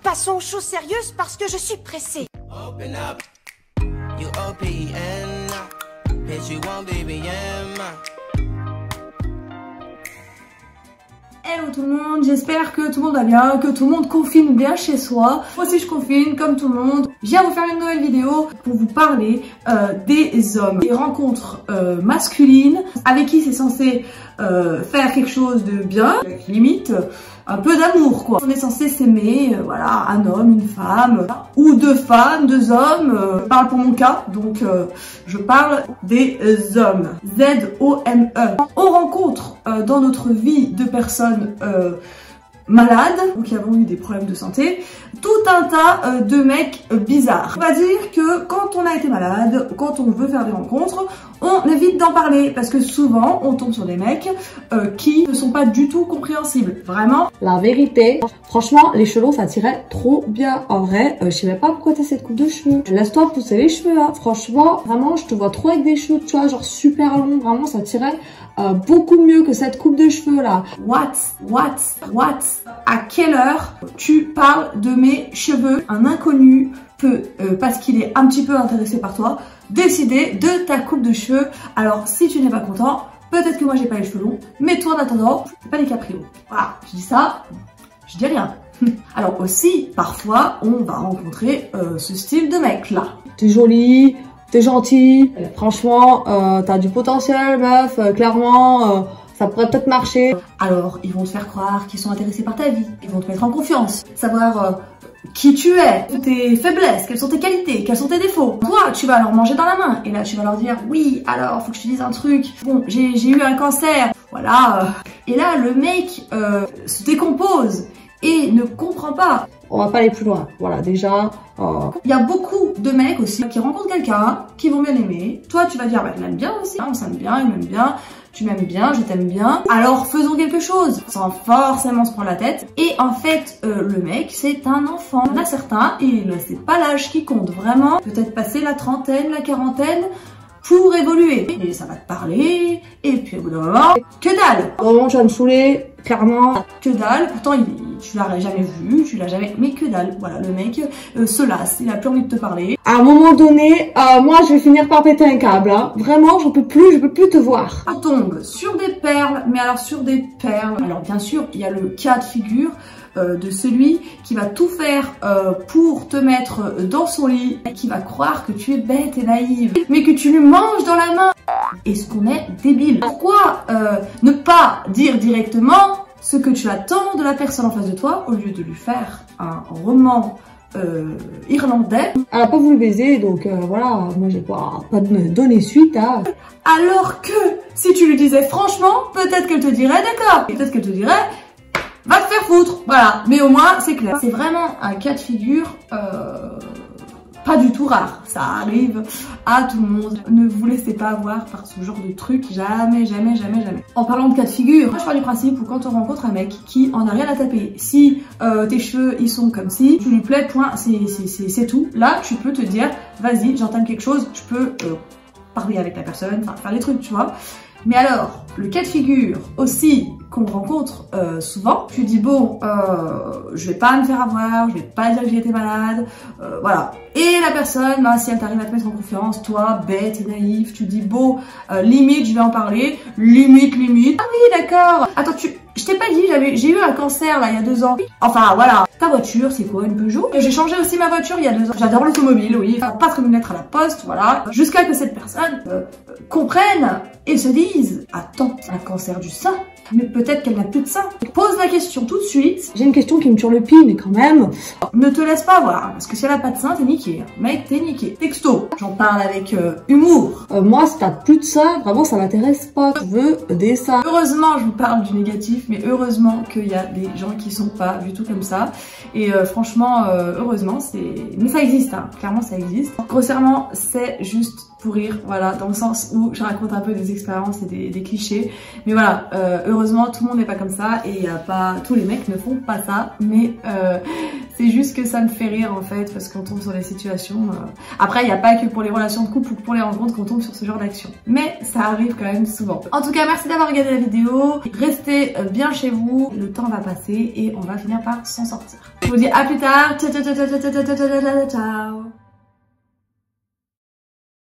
Passons aux choses sérieuses parce que je suis pressée. Open up, you OPN, bitch you want BBM. Hello tout le monde, j'espère que tout le monde va bien, que tout le monde confine bien chez soi. Moi aussi je confine comme tout le monde. Je viens vous faire une nouvelle vidéo pour vous parler des hommes, des rencontres masculines avec qui c'est censé faire quelque chose de bien, limite un peu d'amour quoi. On est censé s'aimer, voilà, un homme, une femme, ou deux femmes, deux hommes. Je parle pour mon cas, donc je parle des hommes. Z-O-M-E. On rencontre dans notre vie de personnes malades, donc qui avons eu des problèmes de santé, tout un tas de mecs bizarres. On va dire que quand on a été malade, quand on veut faire des rencontres, on évite d'en parler parce que souvent on tombe sur des mecs qui ne sont pas du tout compréhensibles. Vraiment. La vérité, franchement, les cheveux ça tirait trop bien. En vrai, je sais même pas pourquoi t'as cette coupe de cheveux. Laisse-toi pousser les cheveux, hein. Franchement, vraiment, je te vois trop avec des cheveux, tu vois, genre super longs. Vraiment, ça tirait beaucoup mieux que cette coupe de cheveux là. What? À quelle heure tu parles de mes cheveux? Un inconnu peut, parce qu'il est un petit peu intéressé par toi, décider de ta coupe de cheveux. Alors si tu n'es pas content, peut-être que moi j'ai pas les cheveux longs, mais toi en attendant, c'est pas les caprios. Voilà, je dis ça, je dis rien. Alors aussi, parfois, on va rencontrer ce style de mec là. T'es jolie, t'es gentil, franchement, t'as du potentiel meuf, clairement, ça pourrait peut-être marcher. Alors, ils vont te faire croire qu'ils sont intéressés par ta vie, ils vont te mettre en confiance, savoir qui tu es, tes faiblesses, quelles sont tes qualités, quels sont tes défauts. Toi, tu vas leur manger dans la main et là, tu vas leur dire oui, alors, faut que je te dise un truc. Bon, j'ai eu un cancer, voilà. Et là, le mec se décompose et ne comprend pas. On va pas aller plus loin. Voilà, déjà. Il y a beaucoup de mecs aussi qui rencontrent quelqu'un, qui vont bien aimer. Toi, tu vas dire, bah, je l'aime bien aussi, on s'aime bien, il m'aime bien, tu m'aimes bien, je t'aime bien. Alors, faisons quelque chose, sans forcément se prendre la tête. Et en fait, le mec, c'est un enfant. Il y en a certains, et c'est pas l'âge qui compte, vraiment. Peut-être passer la trentaine, la quarantaine, pour évoluer. Et ça va te parler, et puis au bout d'un moment, que dalle. Vraiment, tu vas me saouler, clairement. Que dalle, pourtant tu l'as jamais vu, tu l'as jamais... Mais que dalle, voilà, le mec se lasse, il a plus envie de te parler. À un moment donné, moi je vais finir par péter un câble, hein. Vraiment, je peux plus te voir. On tombe sur des perles, mais alors sur des perles. Alors bien sûr, il y a le cas de figure de celui qui va tout faire pour te mettre dans son lit, qui va croire que tu es bête et naïve, mais que tu lui manges dans la main. Est-ce qu'on est débile? Pourquoi ne pas dire directement ce que tu attends de la personne en face de toi au lieu de lui faire un roman irlandais? Elle a pas voulu baiser, donc voilà, moi j'ai pas donné suite à... Alors que si tu lui disais franchement, peut-être qu'elle te dirait d'accord, peut-être qu'elle te dirait va te faire foutre, voilà. Mais au moins c'est clair. C'est vraiment un cas de figure pas du tout rare. Ça arrive à tout le monde. Ne vous laissez pas avoir par ce genre de truc. Jamais. En parlant de cas de figure, moi je pars du principe où quand on rencontre un mec qui en a rien à taper, si tes cheveux ils sont comme si, tu lui plais, point, c'est tout. Là tu peux te dire vas-y, j'entame quelque chose, je peux parler avec la personne, enfin faire des trucs, tu vois. Mais alors, le cas de figure aussi qu'on rencontre souvent, tu dis bon, je vais pas me faire avoir, je vais pas dire que j'ai été malade, voilà. Et la personne, bah, si elle t'arrive à te mettre en confiance, toi, bête et naïf, tu dis bon, limite, je vais en parler, limite. Ah oui, d'accord. Attends, je t'ai pas dit, j'ai eu un cancer là il y a 2 ans. Enfin voilà. Ta voiture, c'est quoi, une Peugeot? J'ai changé aussi ma voiture il y a 2 ans. J'adore l'automobile, oui. Enfin, pas comme une lettre à la poste, voilà. Jusqu'à que cette personne comprenne et se dise attends, c'est un cancer du sein. Mais peut-être qu'elle n'a plus de sein. Pose la question tout de suite. J'ai une question qui me turlupine, mais quand même. Ne te laisse pas voir, parce que si elle a pas de sein, t'es niqué. Mec, t'es niqué. Texto. J'en parle avec humour. Moi, si t'as plus de sein, vraiment, ça m'intéresse pas. Je veux des seins. Heureusement, je vous parle du négatif, mais heureusement qu'il y a des gens qui sont pas du tout comme ça. Et franchement, heureusement, mais ça existe, hein. Clairement, ça existe. Grossièrement, c'est juste pour rire, voilà, dans le sens où je raconte un peu des expériences et des clichés. Mais voilà, heureusement, tout le monde n'est pas comme ça et pas tous les mecs ne font pas ça. Mais c'est juste juste que ça me fait rire en fait, parce qu'on tombe sur des situations... Après, il n'y a pas que pour les relations de couple ou pour les rencontres qu'on tombe sur ce genre d'action. Mais ça arrive quand même souvent. En tout cas, merci d'avoir regardé la vidéo. Restez bien chez vous, le temps va passer et on va finir par s'en sortir. Je vous dis à plus tard. Ciao, ciao, ciao, ciao, ciao, ciao, ciao, ciao, ciao.